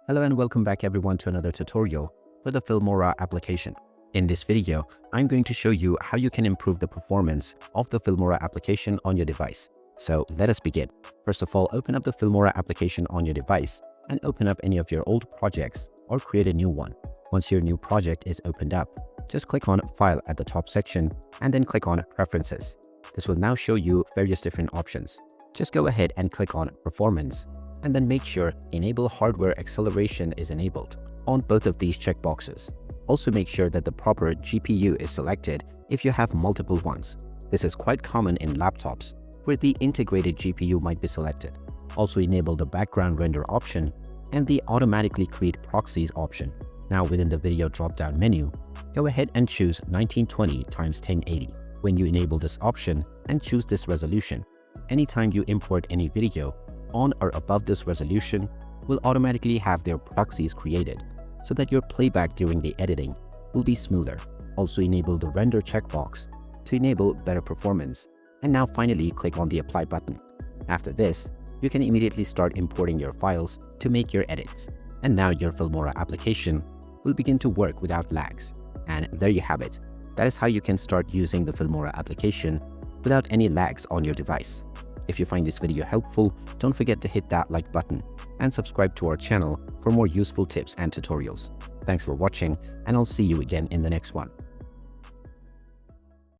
Hello and welcome back everyone to another tutorial for the Filmora application. In this video, I'm going to show you how you can improve the performance of the Filmora application on your device. So let us begin. First of all, open up the Filmora application on your device and open up any of your old projects or create a new one. Once your new project is opened up, just click on File at the top section and then click on Preferences. This will now show you various different options. Just go ahead and click on Performance and then make sure Enable Hardware Acceleration is enabled on both of these checkboxes. Also make sure that the proper GPU is selected if you have multiple ones. This is quite common in laptops where the integrated GPU might be selected. Also enable the background render option and the automatically create proxies option. Now within the video drop-down menu, go ahead and choose 1920 x 1080. When you enable this option and choose this resolution, anytime you import any video on or above this resolution will automatically have their proxies created so that your playback during the editing will be smoother. Also enable the render checkbox to enable better performance. And now finally click on the apply button. After this, you can immediately start importing your files to make your edits. And now your Filmora application will begin to work without lags. And there you have it. That is how you can start using the Filmora application without any lags on your device. If you find this video helpful, don't forget to hit that like button and subscribe to our channel for more useful tips and tutorials. Thanks for watching, and I'll see you again in the next one.